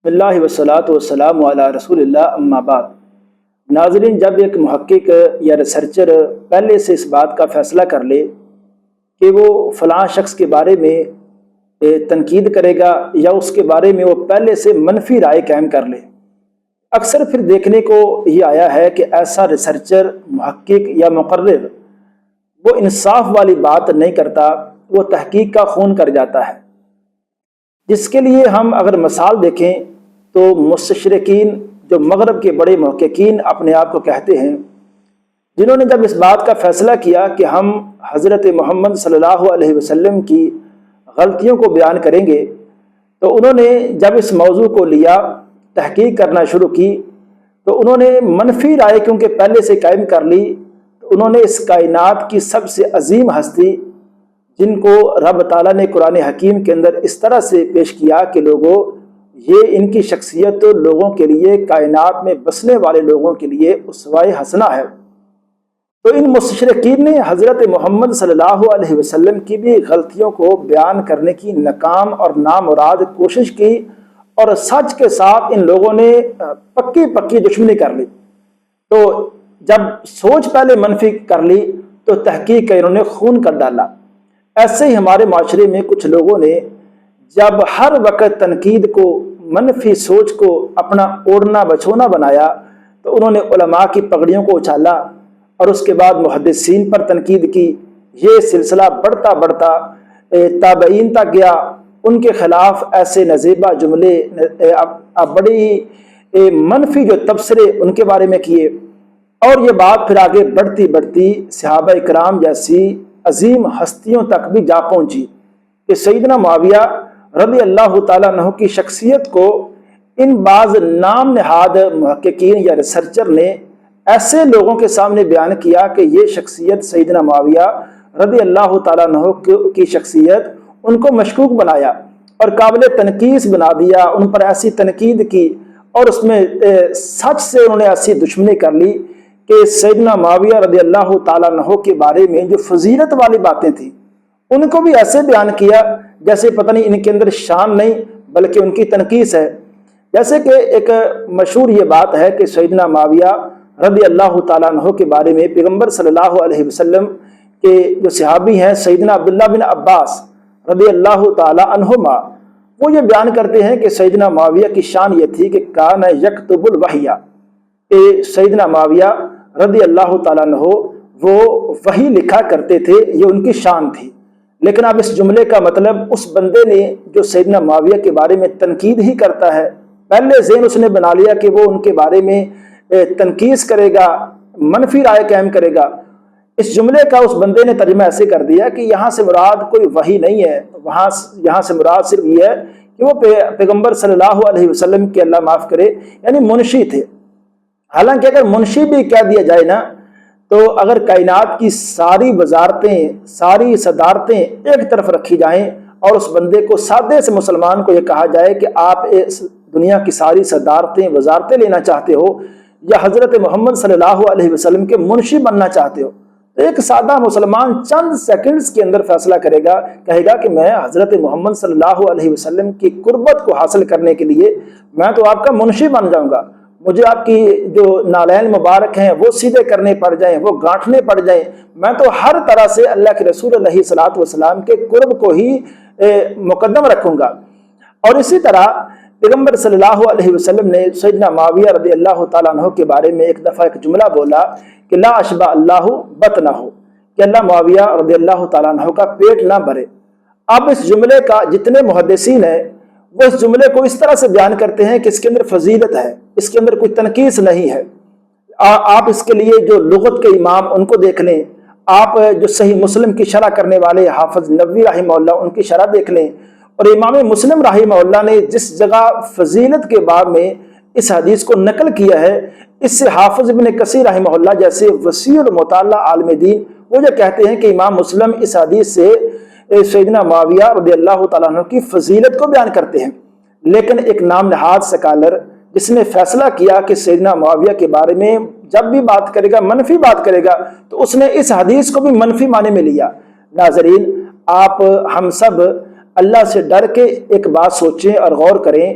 بسم اللہ والصلاۃ والسلام علی رسول اللہ اما بعد۔ ناظرین، جب ایک محقق یا ریسرچر پہلے سے اس بات کا فیصلہ کر لے کہ وہ فلاں شخص کے بارے میں تنقید کرے گا یا اس کے بارے میں وہ پہلے سے منفی رائے قائم کر لے، اکثر پھر دیکھنے کو یہ آیا ہے کہ ایسا ریسرچر، محقق یا مقرر وہ انصاف والی بات نہیں کرتا، وہ تحقیق کا خون کر جاتا ہے۔ جس کے لیے ہم اگر مثال دیکھیں تو مستشرقین، جو مغرب کے بڑے محققین اپنے آپ کو کہتے ہیں، جنہوں نے جب اس بات کا فیصلہ کیا کہ ہم حضرت محمد صلی اللہ علیہ وسلم کی غلطیوں کو بیان کریں گے، تو انہوں نے جب اس موضوع کو لیا، تحقیق کرنا شروع کی، تو انہوں نے منفی رائے کیونکہ پہلے سے قائم کر لی، تو انہوں نے اس کائنات کی سب سے عظیم ہستی، جن کو رب تعالیٰ نے قرآن حکیم کے اندر اس طرح سے پیش کیا کہ لوگوں، یہ ان کی شخصیت لوگوں کے لیے، کائنات میں بسنے والے لوگوں کے لیے اسوہ حسنہ ہے، تو ان مستشرقین نے حضرت محمد صلی اللہ علیہ وسلم کی بھی غلطیوں کو بیان کرنے کی ناکام اور نامراد کوشش کی، اور سچ کے ساتھ ان لوگوں نے پکی دشمنی کر لی۔ تو جب سوچ پہلے منفی کر لی تو تحقیق کا انہوں نے خون کر ڈالا۔ ایسے ہی ہمارے معاشرے میں کچھ لوگوں نے جب ہر وقت تنقید کو، منفی سوچ کو اپنا اوڑھنا بچھونا بنایا، تو انہوں نے علماء کی پگڑیوں کو اچھالا اور اس کے بعد محدثین پر تنقید کی۔ یہ سلسلہ بڑھتا تابعین تک گیا، ان کے خلاف ایسے نزیبہ جملے، بڑی منفی جو تبصرے ان کے بارے میں کیے، اور یہ بات پھر آگے بڑھتی صحابہ اکرام جیسی عظیم ہستیوں تک بھی جا پہنچی کہ سیدنا معاویہ رضی اللہ تعالیٰ عنہ کی شخصیت کو ان بعض نام نہاد محققین یا ریسرچر نے ایسے لوگوں کے سامنے بیان کیا کہ یہ شخصیت سیدنا معاویہ رضی اللہ تعالیٰ عنہ کی شخصیت ان کو مشکوک بنایا اور قابل تنقیص بنا دیا، ان پر ایسی تنقید کی اور اس میں سچ سے انہوں نے ایسی دشمنی کر لی کہ سیدنا معاویہ رضی اللہ تعالیٰ عنہ کے بارے میں جو فضیلت والی باتیں تھیں ان کو بھی ایسے بیان کیا جیسے پتہ نہیں ان کے اندر شان نہیں بلکہ ان کی تنقیص ہے۔ جیسے کہ ایک مشہور یہ بات ہے کہ سیدنا معاویہ رضی اللہ تعالیٰ عنہ کے بارے میں پیغمبر صلی اللہ علیہ وسلم کے جو صحابی ہیں سیدنا عبداللہ بن عباس رضی اللہ تعالیٰ عنہما، وہ یہ بیان کرتے ہیں کہ سیدنا معاویہ کی شان یہ تھی کہ کان یکتب الوحی، کہ سیدنا معاویہ رضی اللہ تعالیٰ عنہ وہ وحی لکھا کرتے تھے، یہ ان کی شان تھی۔ لیکن اب اس جملے کا مطلب اس بندے نے جو سیدنا معاویہ کے بارے میں تنقید ہی کرتا ہے، پہلے ذہن اس نے بنا لیا کہ وہ ان کے بارے میں تنقید کرے گا، منفی رائے قائم کرے گا، اس جملے کا اس بندے نے ترجمہ ایسے کر دیا کہ یہاں سے مراد کوئی وحی نہیں ہے، یہاں سے مراد صرف یہ ہے کہ وہ پیغمبر صلی اللہ علیہ وسلم کے، اللہ معاف کرے، یعنی منشی تھے۔ حالانکہ اگر منشی بھی کہہ دیا جائے نا، تو اگر کائنات کی ساری وزارتیں، ساری صدارتیں ایک طرف رکھی جائیں اور اس بندے کو، سادے سے مسلمان کو یہ کہا جائے کہ آپ اس دنیا کی ساری صدارتیں، وزارتیں لینا چاہتے ہو یا حضرت محمد صلی اللہ علیہ وسلم کے منشی بننا چاہتے ہو، تو ایک سادہ مسلمان چند سیکنڈز کے اندر فیصلہ کرے گا، کہے گا کہ میں حضرت محمد صلی اللہ علیہ وسلم کی قربت کو حاصل کرنے کے لیے میں تو آپ کا منشی بن جاؤں گا، مجھے آپ کی جو نالین مبارک ہیں وہ سیدھے کرنے پڑ جائیں، وہ گانٹھنے پڑ جائیں، میں تو ہر طرح سے اللہ کے رسول علیہ الصلوۃ والسلام کے قرب کو ہی مقدم رکھوں گا۔ اور اسی طرح پیغمبر صلی اللہ علیہ وسلم نے سیدنا معاویہ رضی اللہ تعالیٰ عنہ کے بارے میں ایک دفعہ ایک جملہ بولا کہ لا اشبع اللہ بطنہ، کہ اللہ معاویہ رضی اللہ تعالیٰ عنہ کا پیٹ نہ بھرے۔ اب اس جملے کا جتنے محدثین ہیں وہ اس جملے کو اس طرح سے بیان کرتے ہیں کہ اس کے اندر فضیلت ہے، اس کے اندر کوئی تنقیص نہیں ہے۔ آپ اس کے لیے جو لغت کے امام ان کو دیکھ لیں، آپ جو صحیح مسلم کی شرح کرنے والے حافظ نووی رحمہ اللہ ان کی شرح دیکھ لیں، اور امام مسلم رحمہ اللہ نے جس جگہ فضیلت کے باب میں اس حدیث کو نقل کیا ہے، اس سے حافظ ابن کثیر رحمہ اللہ جیسے وسیع المطالعہ عالم دین وہ جو کہتے ہیں کہ امام مسلم اس حدیث سے سیدنا معاویہ رضی اللہ تعالیٰ عنہ کی فضیلت کو بیان کرتے ہیں۔ لیکن ایک نام نہاد سکالر جس نے فیصلہ کیا کہ سیدنا معاویہ کے بارے میں جب بھی بات کرے گا، منفی بات کرے گا، تو اس نے اس حدیث کو بھی منفی معنی میں لیا۔ ناظرین، ہم سب اللہ سے ڈر کے ایک بات سوچیں اور غور کریں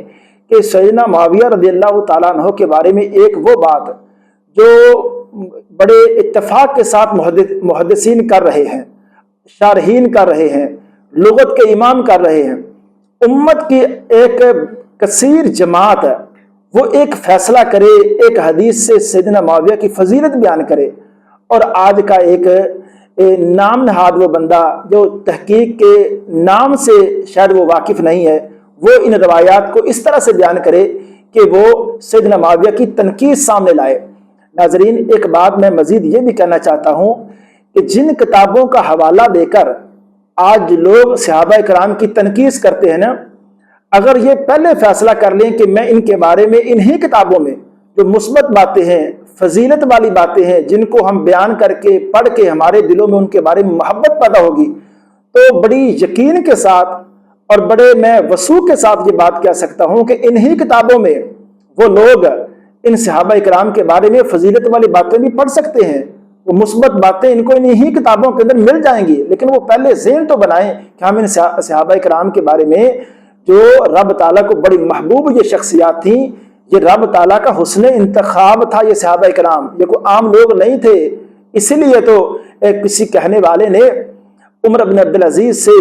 کہ سیدنا معاویہ رضی اللہ تعالیٰ عنہ کے بارے میں ایک وہ بات جو بڑے اتفاق کے ساتھ محدثین کر رہے ہیں، شارحین کر رہے ہیں، لغت کے امام کر رہے ہیں، امت کی ایک کثیر جماعت وہ ایک فیصلہ کرے، ایک حدیث سے سیدنا معاویہ کی فضیلت بیان کرے، اور آج کا ایک نام نہاد وہ بندہ جو تحقیق کے نام سے شاید وہ واقف نہیں ہے، وہ ان روایات کو اس طرح سے بیان کرے کہ وہ سیدنا معاویہ کی تنقید سامنے لائے۔ ناظرین، ایک بات میں مزید یہ بھی کہنا چاہتا ہوں کہ جن کتابوں کا حوالہ دے کر آج لوگ صحابہ کرام کی تنقید کرتے ہیں نا، اگر یہ پہلے فیصلہ کر لیں کہ میں ان کے بارے میں انہی کتابوں میں جو مثبت باتیں ہیں، فضیلت والی باتیں ہیں، جن کو ہم بیان کر کے پڑھ کے ہمارے دلوں میں ان کے بارے میں محبت پیدا ہوگی، تو بڑی یقین کے ساتھ اور بڑے میں وثوق کے ساتھ یہ بات کہہ سکتا ہوں کہ انہی کتابوں میں وہ لوگ ان صحابہ کرام کے بارے میں فضیلت والی باتیں بھی پڑھ سکتے ہیں، وہ مثبت باتیں ان کو انہی کتابوں کے اندر مل جائیں گی، لیکن وہ پہلے ذہن تو بنائیں کہ ہم ان صحابہ کرام کے بارے میں جو رب تعالیٰ کو بڑی محبوب یہ شخصیات تھیں، یہ رب تعالیٰ کا حسن انتخاب تھا، یہ صحابہ کرام یہ کوئی عام لوگ نہیں تھے۔ اسی لیے تو کسی کہنے والے نے عمر بن عبدالعزیز سے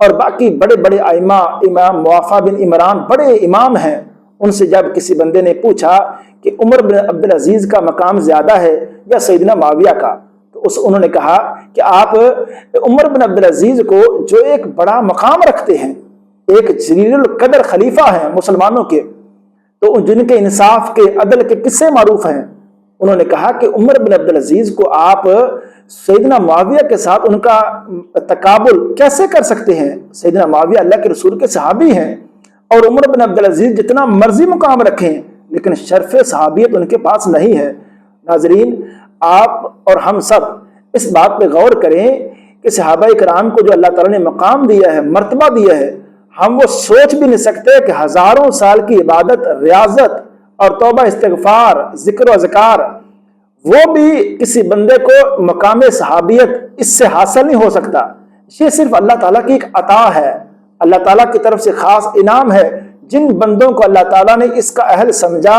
اور باقی بڑے بڑے ائمہ، امام موافع بن عمران بڑے امام ہیں، ان سے جب کسی بندے نے پوچھا کہ عمر بن عبدالعزیز کا مقام زیادہ ہے یا سیدنا معاویہ کا، تو انہوں نے کہا کہ آپ عمر بن عبدالعزیز کو جو ایک بڑا مقام رکھتے ہیں، ایک جلیل القدر خلیفہ ہیں مسلمانوں کے، تو جن کے انصاف کے عدل کے قصے معروف ہیں، انہوں نے کہا کہ عمر بن عبدالعزیز کو آپ سیدنا معاویہ کے ساتھ ان کا تقابل کیسے کر سکتے ہیں؟ سیدنا معاویہ اللہ کے رسول کے صحابی ہیں، اور عمر بن عبدالعزیز جتنا مرضی مقام رکھیں لیکن شرف صحابیت ان کے پاس نہیں ہے۔ ناظرین، آپ اور ہم سب اس بات پہ غور کریں کہ صحابہ کرام کو جو اللہ تعالیٰ نے مقام دیا ہے، مرتبہ دیا ہے، ہم وہ سوچ بھی نہیں سکتے کہ ہزاروں سال کی عبادت، ریاضت اور توبہ استغفار، ذکر و اذکار، وہ بھی کسی بندے کو مقام صحابیت اس سے حاصل نہیں ہو سکتا۔ یہ صرف اللہ تعالیٰ کی ایک عطا ہے، اللہ تعالیٰ کی طرف سے خاص انعام ہے۔ جن بندوں کو اللہ تعالیٰ نے اس کا اہل سمجھا،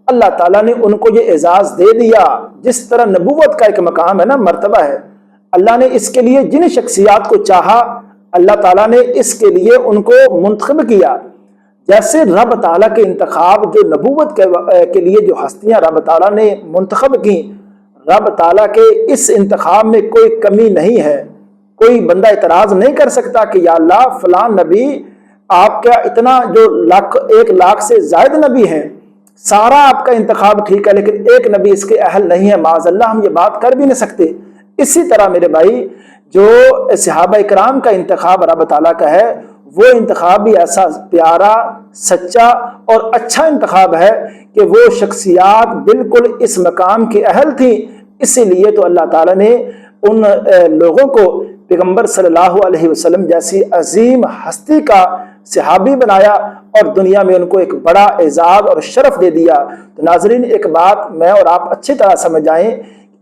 اللہ تعالیٰ نے ان کو یہ اعزاز دے دیا۔ جس طرح نبوت کا ایک مقام ہے نا، مرتبہ ہے، اللہ نے اس کے لیے جن شخصیات کو چاہا، اللہ تعالیٰ نے اس کے لیے ان کو منتخب کیا۔ جیسے رب تعالیٰ کے انتخاب جو نبوت کے لیے جو ہستیاں رب تعالیٰ نے منتخب کی، رب تعالیٰ کے اس انتخاب میں کوئی کمی نہیں ہے۔ کوئی بندہ اعتراض نہیں کر سکتا کہ یا اللہ فلاں نبی آپ کا اتنا جو 1,00,000 سے زائد نبی ہیں، سارا آپ کا انتخاب ٹھیک ہے، لیکن ایک نبی اس کے اہل نہیں ہے، معاذ اللہ ہم یہ بات کر بھی نہیں سکتے۔ اسی طرح میرے بھائی، جو صحابہ کرام کا انتخاب رب تعالیٰ کا ہے، وہ انتخاب بھی ایسا پیارا، سچا اور اچھا انتخاب ہے کہ وہ شخصیات بالکل اس مقام کے اہل تھیں۔ اسی لیے تو اللہ تعالیٰ نے ان لوگوں کو پیغمبر صلی اللہ علیہ وسلم جیسی عظیم ہستی کا صحابی بنایا اور دنیا میں ان کو ایک بڑا اعزاز اور شرف دے دیا۔ تو ناظرین، ایک بات میں اور آپ اچھی طرح سمجھ جائیں،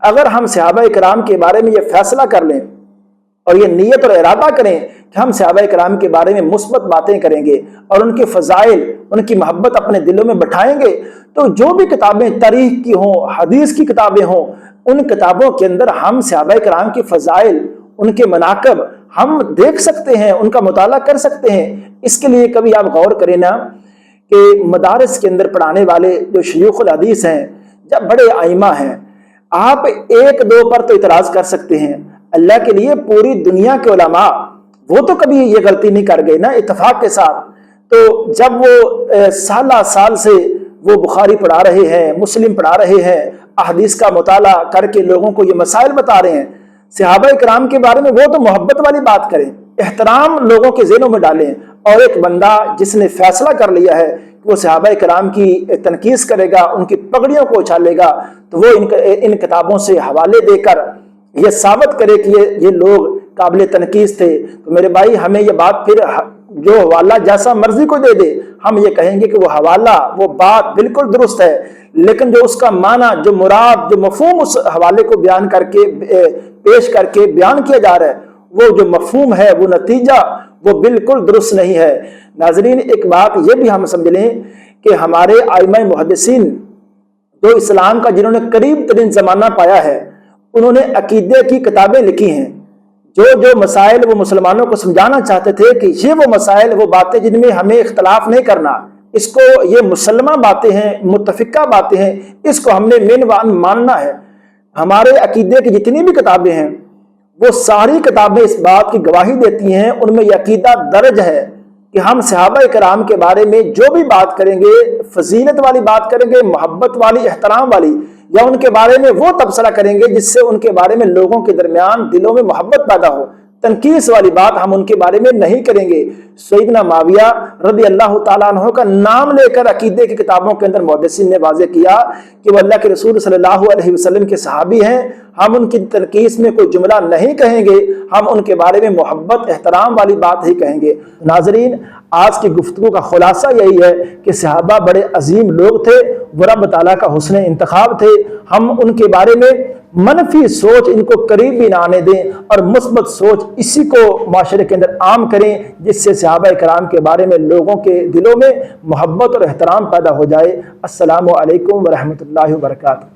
اگر ہم صحابہ کرام کے بارے میں یہ فیصلہ کر لیں اور یہ نیت اور ارادہ کریں کہ ہم صحابہ کرام کے بارے میں مثبت باتیں کریں گے اور ان کے فضائل، ان کی محبت اپنے دلوں میں بٹھائیں گے، تو جو بھی کتابیں تاریخ کی ہوں، حدیث کی کتابیں ہوں، ان کتابوں کے اندر ہم صحابہ کرام کے فضائل، ان کے مناقب ہم دیکھ سکتے ہیں، ان کا مطالعہ کر سکتے ہیں۔ اس کے لیے کبھی آپ غور کریں نا کہ مدارس کے اندر پڑھانے والے جو شیوخ الحدیث ہیں، جب بڑے ائمہ ہیں، آپ ایک دو پر تو اعتراض کر سکتے ہیں، اللہ کے لیے پوری دنیا کے علماء وہ تو کبھی یہ غلطی نہیں کر گئے نا اتفاق کے ساتھ۔ تو جب وہ سالہ سال سے وہ بخاری پڑھا رہے ہیں، مسلم پڑھا رہے ہیں، احادیث کا مطالعہ کر کے لوگوں کو یہ مسائل بتا رہے ہیں، صحابہ کرام کے بارے میں وہ تو محبت والی بات کریں، احترام لوگوں کے ذہنوں میں ڈالیں۔ اور ایک بندہ جس نے فیصلہ کر لیا ہے کہ وہ صحابہ کرام کی تنقید کرے گا، ان کی پگڑیوں کو اچھالے گا، تو وہ ان کتابوں سے حوالے دے کر یہ ثابت کرے کہ یہ لوگ قابل تنقید تھے۔ تو میرے بھائی، ہمیں یہ بات پھر جو حوالہ جیسا مرضی کو دے دے، ہم یہ کہیں گے کہ وہ حوالہ، وہ بات بالکل درست ہے، لیکن جو اس کا معنی، جو مراد، جو مفہوم اس حوالے کو بیان کر کے پیش کر کے بیان کیا جا رہا ہے، وہ جو مفہوم ہے، وہ نتیجہ، وہ بالکل درست نہیں ہے۔ ناظرین، ایک بات یہ بھی ہم سمجھ لیں کہ ہمارے ائمہ محدثین جو اسلام کا جنہوں نے قریب ترین زمانہ پایا ہے، انہوں نے عقیدے کی کتابیں لکھی ہیں، جو مسائل وہ مسلمانوں کو سمجھانا چاہتے تھے کہ یہ وہ مسائل، وہ باتیں جن میں ہمیں اختلاف نہیں کرنا، اس کو یہ مسلمہ باتیں ہیں، متفقہ باتیں ہیں، اس کو ہم نے مین وان ماننا ہے۔ ہمارے عقیدے کی جتنی بھی کتابیں ہیں وہ ساری کتابیں اس بات کی گواہی دیتی ہیں، ان میں یہ عقیدہ درج ہے کہ ہم صحابہ کرام کے بارے میں جو بھی بات کریں گے، فضیلت والی بات کریں گے، محبت والی، احترام والی، یا ان کے بارے میں وہ تبصرہ کریں گے جس سے ان کے بارے میں لوگوں کے درمیان دلوں میں محبت پیدا ہو، تنقیص والی بات ہم ان کے بارے میں نہیں کریں گے۔ سیدنا معاویہ رضی اللہ تعالیٰ عنہ کا نام لے کر عقیدے کی کتابوں کے اندر محدثین نے واضح کیا کہ وہ اللہ کے رسول صلی اللہ علیہ وسلم کے صحابی ہیں، ہم ان کی تنقیص میں کوئی جملہ نہیں کہیں گے، ہم ان کے بارے میں محبت، احترام والی بات ہی کہیں گے۔ ناظرین، آج کی گفتگو کا خلاصہ یہی ہے کہ صحابہ بڑے عظیم لوگ تھے، وہ رب تعالیٰ کا حسن انتخاب تھے۔ ہم ان کے بارے میں منفی سوچ ان کو قریب بھی نہ آنے دیں اور مثبت سوچ اسی کو معاشرے کے اندر عام کریں، جس سے صحابہ کرام کے بارے میں لوگوں کے دلوں میں محبت اور احترام پیدا ہو جائے۔ السلام علیکم ورحمۃ اللہ وبرکاتہ۔